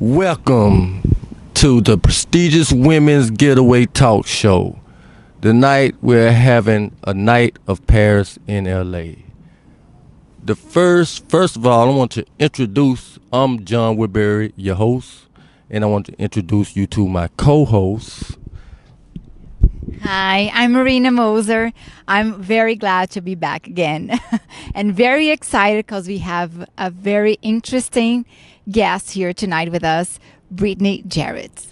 Welcome to the prestigious Women's Getaway Talk Show. Tonight we're having a night of Paris in LA. First of all, I want to introduce, I'm John Woodbury, your host, and I want to introduce you to my co-host. Hi, I'm Marina Moser. I'm very glad to be back again and very excited because we have a very interesting guest here tonight with us, Brittney Jarrett.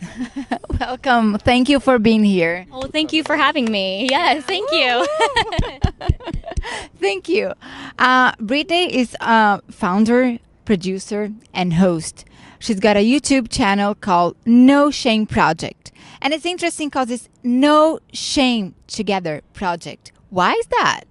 Welcome. Thank you for being here. Oh, thank you for having me. Yes, thank you. Thank you. Brittney is a founder, producer, and host. She's got a YouTube channel called No Shame Project. And it's interesting because it's No Shame Together Project. Why is that?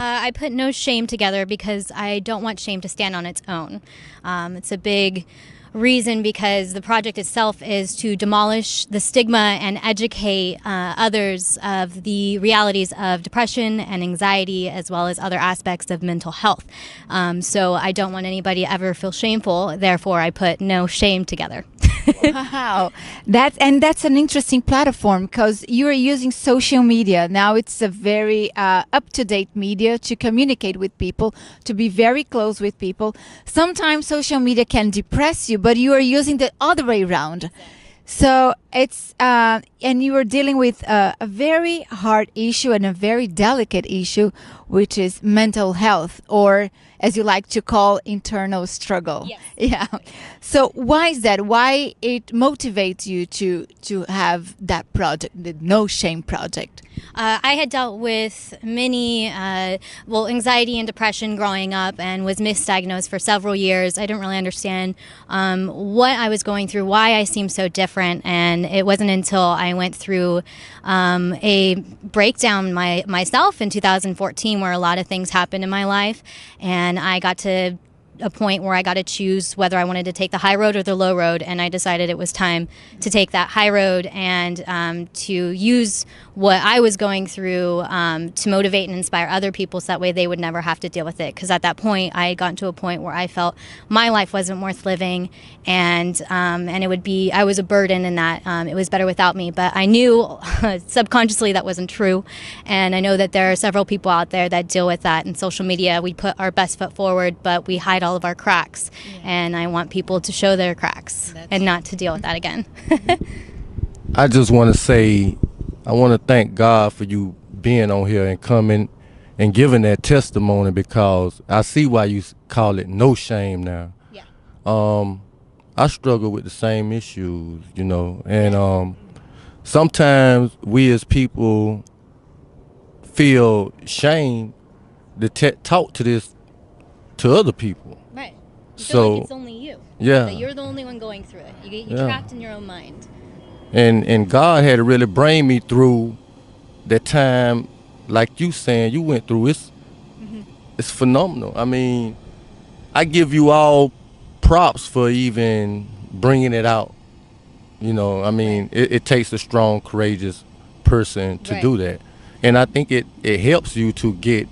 I put no shame together because I don't want shame to stand on its own. It's a big reason because the project itself is to demolish the stigma and educate others of the realities of depression and anxiety as well as other aspects of mental health. So I don't want anybody to ever feel shameful. Therefore, I put no shame together. Wow, that's an interesting platform because you are using social media now. It's a very up-to-date media to communicate with people, to be very close with people. Sometimes social media can depress you, but you are using the other way around. So it's and you are dealing with a very hard issue and a very delicate issue, which is mental health, or as you like to call, internal struggle. Yes. Yeah. So why is that? Why it motivates you to have that project, the No Shame Project? I had dealt with many, anxiety and depression growing up and was misdiagnosed for several years. I didn't really understand what I was going through, why I seemed so different, and it wasn't until I went through a breakdown myself in 2014 where a lot of things happened in my life, and I got to a point where I got to choose whether I wanted to take the high road or the low road, and I decided it was time to take that high road and to use what I was going through to motivate and inspire other people so that way they would never have to deal with it, because at that point I had gotten to a point where I felt my life wasn't worth living, and I was a burden, and that it was better without me. But I knew subconsciously that wasn't true, and I know that there are several people out there that deal with that. In social media, we put our best foot forward, but we hide all of our cracks, and I want people to show their cracks and not to deal with that again. I just want to say, I want to thank God for you being on here and coming and giving that testimony, because I see why you call it no shame now. Yeah. I struggle with the same issues, and sometimes we as people feel shame to talk to other people. Right. You So feel like it's only you. yeah, That you're the only one going through it. You get Yeah. trapped in your own mind. and God had to really bring me through that time, like you saying you went through. It's phenomenal. I mean, I give you all props for even bringing it out. I mean, it takes a strong, courageous person to Right. do that, and I think it helps you to get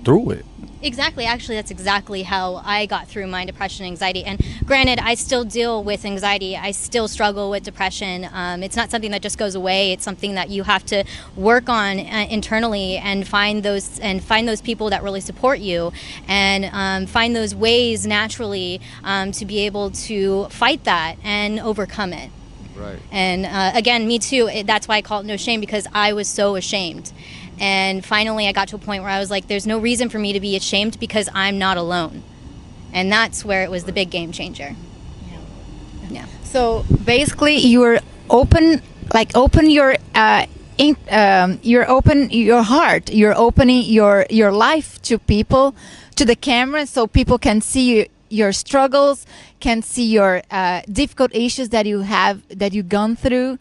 through it. Exactly. Actually, that's exactly how I got through my depression and anxiety. And granted, I still deal with anxiety. I still struggle with depression. It's not something that just goes away. It's something that you have to work on internally and find those people that really support you, and find those ways naturally to be able to fight that and overcome it. Right. And again, me too. That's why I call it no shame, because I was so ashamed. And finally, I got to a point where I was like, there's no reason for me to be ashamed because I'm not alone. And that's where it was the big game changer. Yeah. So basically, you're open your you're open your heart. You're opening your life to people, to the camera, so people can see your struggles, can see your difficult issues that you've gone through.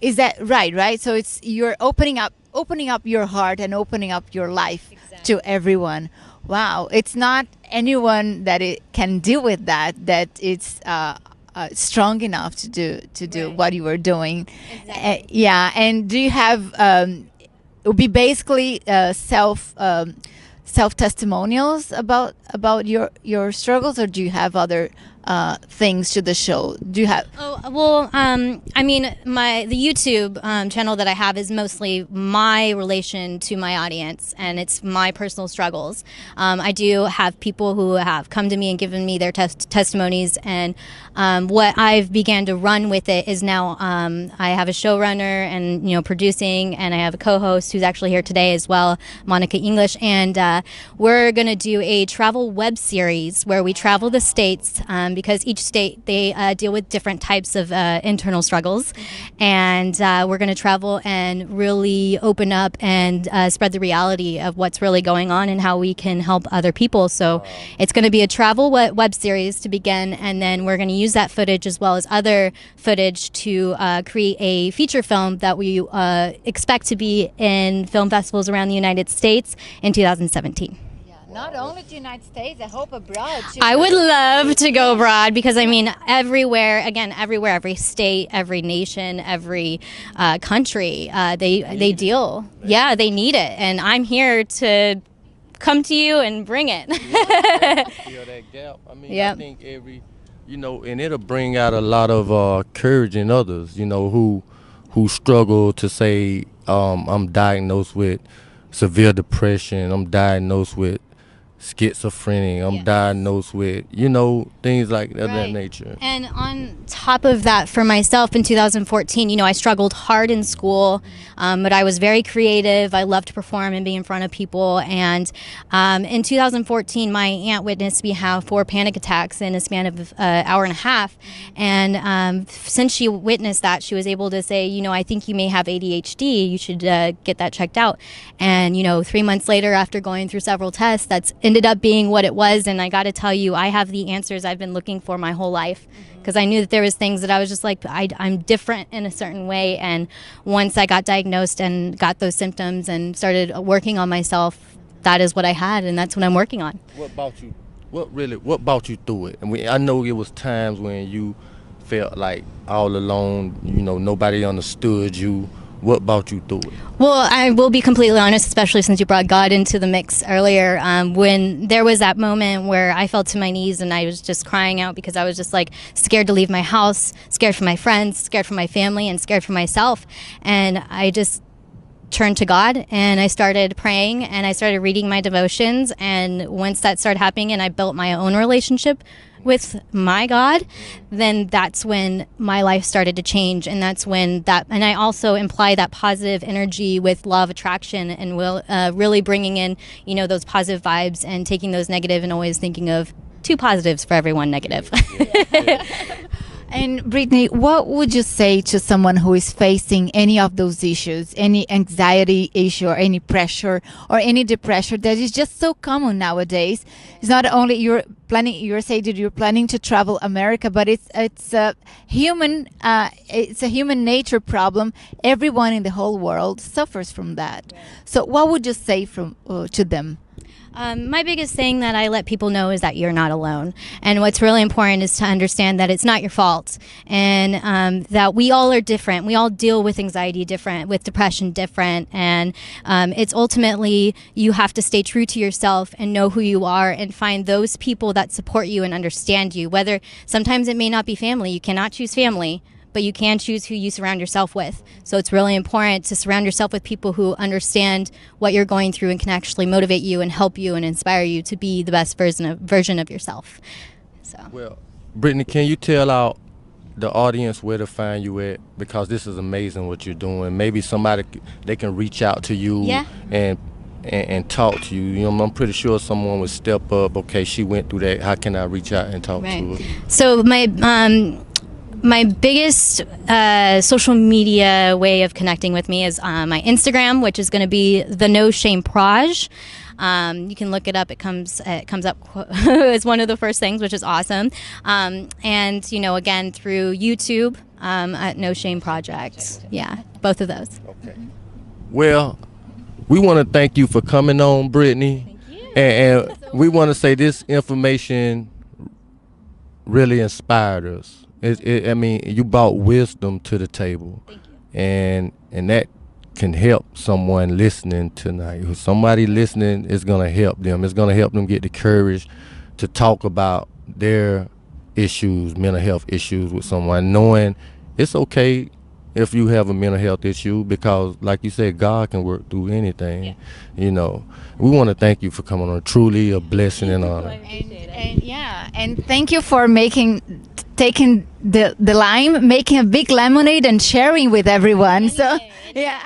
Is that right? So you're opening up your heart and opening up your life to everyone. Wow, it's not anyone that can deal with that it's strong enough to do what you were doing. Yeah. And do you have it would be basically self testimonials about your struggles, or do you have other things to the show? Do you have? Oh, well, I mean, the YouTube channel that I have is mostly my relation to my audience, and it's my personal struggles. I do have people who have come to me and given me their testimonies, and what I've began to run with it is now I have a showrunner and producing, and I have a co-host who's actually here today as well, Monica English, and we're gonna do a travel web series where we travel the states. Because each state, they deal with different types of internal struggles. And we're going to travel and really open up and spread the reality of what's really going on and how we can help other people. So it's going to be a travel web series to begin, and then we're going to use that footage as well as other footage to create a feature film that we expect to be in film festivals around the United States in 2017. Not only the United States, I hope abroad too. I would love to go abroad because I mean everywhere, every state, every nation, every country, they deal. Yeah, they need it, and I'm here to come to you and bring it. Fill that gap. I mean, I think and it'll bring out a lot of courage in others, who struggle to say, I'm diagnosed with severe depression, I'm diagnosed with schizophrenia, I'm diagnosed with, things like that nature. And on top of that, for myself in 2014, I struggled hard in school, but I was very creative. I loved to perform and be in front of people. And in 2014, my aunt witnessed me have 4 panic attacks in a span of an hour and a half. And since she witnessed that, she was able to say, I think you may have ADHD. You should get that checked out. And, 3 months later, after going through several tests, that's ended up being what it was. And I got to tell you, I have the answers I've been looking for my whole life, because I knew that there was things that I was just like, I'm different in a certain way. And once I got diagnosed and got those symptoms and started working on myself, that is what I had, and that's what I'm working on. What about you? What brought you through it? I know it was times when you felt like all alone, nobody understood you. What brought you through it? Well, I will be completely honest, especially since you brought God into the mix earlier, when there was that moment where I fell to my knees and I was just crying out because I was just like scared to leave my house, scared for my friends, scared for my family, and scared for myself. And I just turned to God and I started praying and I started reading my devotions. And once that started happening and I built my own relationship with my God, then that's when my life started to change. And that's when and I also imply that positive energy with law of attraction, and really bringing in, those positive vibes and taking those negative and always thinking of 2 positives for every 1 negative. And Brittney, what would you say to someone who is facing any of those issues, any anxiety issue or any pressure or any depression that is just so common nowadays? It's not only you're saying that you're planning to travel America, but it's a human nature problem. Everyone in the whole world suffers from that. So what would you say to them? My biggest thing that I let people know is that you're not alone. And what's really important is to understand that it's not your fault, and that we all are different. We all deal with anxiety different, with depression different. And it's ultimately, you have to stay true to yourself and know who you are and find those people that support you and understand you. Whether sometimes it may not be family. You cannot choose family, but you can choose who you surround yourself with. So it's really important to surround yourself with people who understand what you're going through and can actually motivate you and help you and inspire you to be the best version of yourself. So. Well, Brittney, can you tell the audience where to find you at? Because this is amazing what you're doing. Maybe they can reach out to you and talk to you. I'm pretty sure someone would step up. Okay, she went through that. How can I reach out and talk to her? So my biggest social media way of connecting with me is my Instagram, which is going to be the No Shame Proj. You can look it up. It comes up as one of the first things, which is awesome. And again through YouTube at No Shame Project. Yeah, both of those. Okay. Well, we want to thank you for coming on, Brittney. Thank you. And we want to say this information really inspired us. You brought wisdom to the table. Thank you. And that can help someone listening tonight. If somebody listening, it's gonna help them. It's gonna help them get the courage to talk about their issues, mental health issues with someone, knowing it's okay if you have a mental health issue, because like you said, God can work through anything. Yeah. You know, we want to thank you for coming on. Truly a blessing and honor. And thank you for taking the lime, making a big lemonade and sharing with everyone. So yeah.